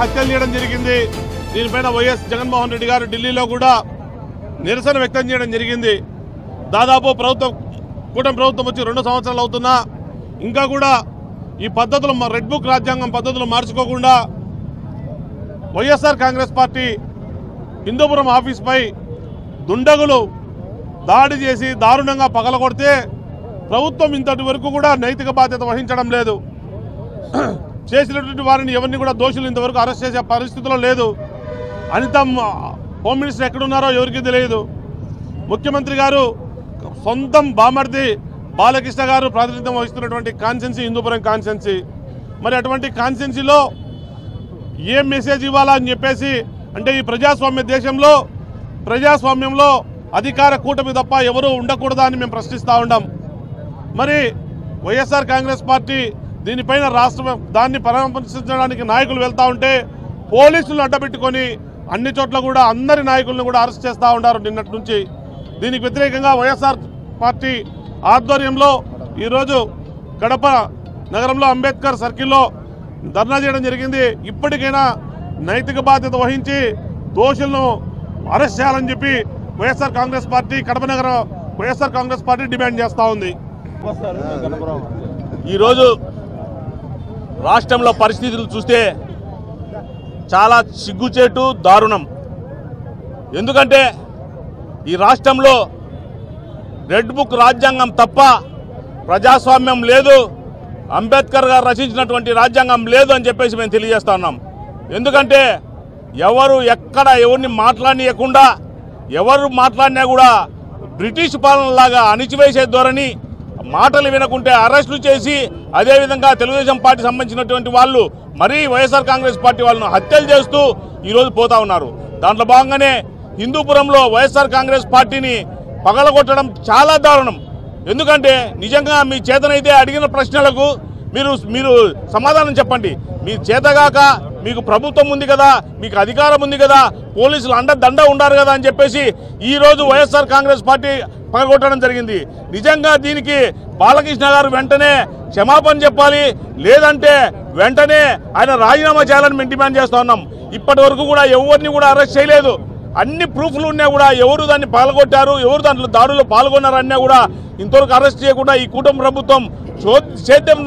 హత్యలు చేయడం జరిగింది। దీనిపైన వైఎస్ జగన్మోహన్ రెడ్డి గారు ఢిల్లీలో కూడా నిరసన వ్యక్తం చేయడం జరిగింది। దాదాపు కూటమి ప్రభుత్వం వచ్చి 2 సంవత్సరాలు అవుతున్నా ఇంకా కూడా ఈ పద్ధతులు రెడ్ బుక్ రాజ్యాంగం పద్ధతులు మార్చుకోకుండా వైఎస్ఆర్ కాంగ్రెస్ పార్టీ హిందూపురం ఆఫీస్పై దుండగులు దాడి చేసి దారుణంగా పగలగొడితే ప్రభుత్వం ఇంతటి వరకు కూడా నైతిక బాధ్యత వహించడం లేదు। చేసినటువంటి వారిని ఎవరిని కూడా దోషులు ఇంతవరకు అరెస్ట్ చేసే పరిస్థితిలో లేదు। అనిత హోమ్ మినిస్టర్ ఎక్కడున్నారో ఎవరికీ తెలియదు। ముఖ్యమంత్రి గారు సొంతం బామర్ది బాలకృష్ణ గారు ప్రాతినిధ్యం వహిస్తున్నటువంటి కాన్స్టిట్యున్సీ హిందూపురం కాన్స్టిట్యున్సీ, మరి అటువంటి కాన్స్టిట్యున్సీలో ఏం మెసేజ్ ఇవ్వాలా అని చెప్పేసి, అంటే ఈ ప్రజాస్వామ్య దేశంలో ప్రజాస్వామ్యంలో అధికార కూటమి తప్ప ఎవరు ఉండకూడదా అని మేము ప్రశ్నిస్తూ ఉన్నాం। మరి వైఎస్ఆర్ కాంగ్రెస్ పార్టీ దీనిపైన దాన్ని పరామర్శించడానికి నాయకులు వెళ్తూ ఉంటే పోలీసులను అడ్డబెట్టుకొని అన్ని చోట్ల కూడా అందరి నాయకులను కూడా అరెస్ట్ చేస్తూ ఉన్నారు నిన్నటి నుంచి। దీనికి వ్యతిరేకంగా వైఎస్ఆర్ పార్టీ ఆధ్వర్యంలో ఈరోజు కడప నగరంలో అంబేద్కర్ సర్కిల్లో ధర్నా చేయడం జరిగింది। ఇప్పటికైనా నైతిక బాధ్యత వహించి దోషులను అరెస్ట్ చేయాలని చెప్పి వైఎస్ఆర్ కాంగ్రెస్ పార్టీ కడప నగర వైఎస్ఆర్ కాంగ్రెస్ పార్టీ డిమాండ్ చేస్తూ ఉంది। ఈరోజు రాష్ట్రంలో పరిస్థితులు చూస్తే చాలా సిగ్గుచేటు దారుణం। ఎందుకంటే ఈ రాష్ట్రంలో రెడ్ బుక్ రాజ్యాంగం తప్ప ప్రజాస్వామ్యం లేదు, అంబేద్కర్ గారు రచించినటువంటి రాజ్యాంగం లేదు అని చెప్పేసి మేము తెలియజేస్తా ఉన్నాం। ఎందుకంటే ఎవరు ఎక్కడ ఎవరిని మాట్లాడనీయకుండా ఎవరు మాట్లాడినా కూడా బ్రిటిష్ పాలనలాగా అణిచివేసే ధోరణి, మాటలు వినకుంటే అరెస్టులు చేసి అదేవిధంగా తెలుగుదేశం పార్టీ సంబంధించినటువంటి వాళ్ళు మరీ వైఎస్ఆర్ కాంగ్రెస్ పార్టీ వాళ్ళను హత్యలు చేస్తూ ఈరోజు పోతా ఉన్నారు। దాంట్లో భాగంగానే హిందూపురంలో వైఎస్ఆర్ కాంగ్రెస్ పార్టీని పగలగొట్టడం చాలా దారుణం। ఎందుకంటే నిజంగా మీ చేతనైతే అడిగిన ప్రశ్నలకు మీరు సమాధానం చెప్పండి। మీ చేతగాక మీకు ప్రభుత్వం ఉంది కదా, మీకు అధికారం ఉంది కదా, పోలీసులు అండదండ ఉండారు కదా అని చెప్పేసి ఈరోజు వైఎస్ఆర్ కాంగ్రెస్ పార్టీ పగలగొట్టడం జరిగింది। నిజంగా దీనికి బాలకృష్ణ గారు వెంటనే క్షమాపణ చెప్పాలి, లేదంటే వెంటనే ఆయన రాజీనామా చేయాలని మేము డిమాండ్ చేస్తూ ఉన్నాం। ఇప్పటి వరకు కూడా ఎవరిని కూడా అరెస్ట్ చేయలేదు, అన్ని ప్రూఫ్లు ఉన్నా కూడా ఎవరు దాన్ని పగలగొట్టారు, ఎవరు దాంట్లో దాడుల్లో పాల్గొన్నారన్నా కూడా ఇంతవరకు అరెస్ట్ చేయకుండా ఈ కూటమి ప్రభుత్వం సేద్యం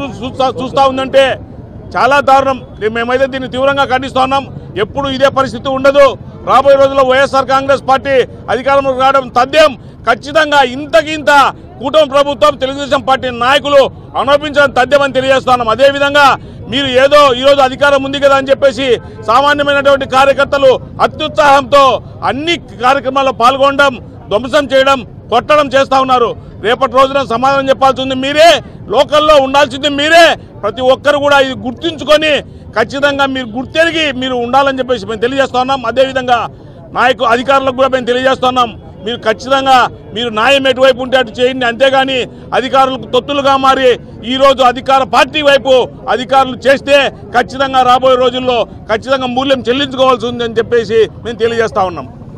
చూస్తూ ఉందంటే చాలా దారుణం। మేమైతే దీన్ని తీవ్రంగా ఖండిస్తూ ఉన్నాం। ఎప్పుడు ఇదే పరిస్థితి ఉండదు। రాబోయే రోజుల్లో వైఎస్ఆర్ కాంగ్రెస్ పార్టీ అధికారంలోకి రావడం తథ్యం। ఖచ్చితంగా ఇంతకింత కూటమి ప్రభుత్వం తెలుగుదేశం పార్టీ నాయకులు అనుభవించడం తథ్యమని తెలియజేస్తున్నాం। అదేవిధంగా మీరు ఏదో ఈరోజు అధికారం ఉంది కదా అని చెప్పేసి సామాన్యమైనటువంటి కార్యకర్తలు అత్యుత్సాహంతో అన్ని కార్యక్రమాల్లో పాల్గొనడం, ధ్వంసం చేయడం, కొట్టడం చేస్తూ ఉన్నారు। రేపటి రోజున సమాధానం చెప్పాల్సింది మీరే, లోకల్లో ఉండాల్సింది మీరే। ప్రతి ఒక్కరు కూడా ఇది గుర్తుంచుకొని ఖచ్చితంగా మీరు గుర్తెరిగి మీరు ఉండాలని చెప్పేసి మేము తెలియజేస్తా ఉన్నాం। అదేవిధంగా అధికారులకు కూడా మేము తెలియజేస్తున్నాం, మీరు ఖచ్చితంగా మీరు న్యాయం ఎటువైపు ఉంటే అటు చేయండి, అంతేగాని అధికారులకు తొత్తులుగా మారి ఈరోజు అధికార పార్టీ వైపు అధికారులు చేస్తే ఖచ్చితంగా రాబోయే రోజుల్లో ఖచ్చితంగా మూల్యం చెల్లించుకోవాల్సి ఉందని చెప్పేసి మేము తెలియజేస్తా ఉన్నాం।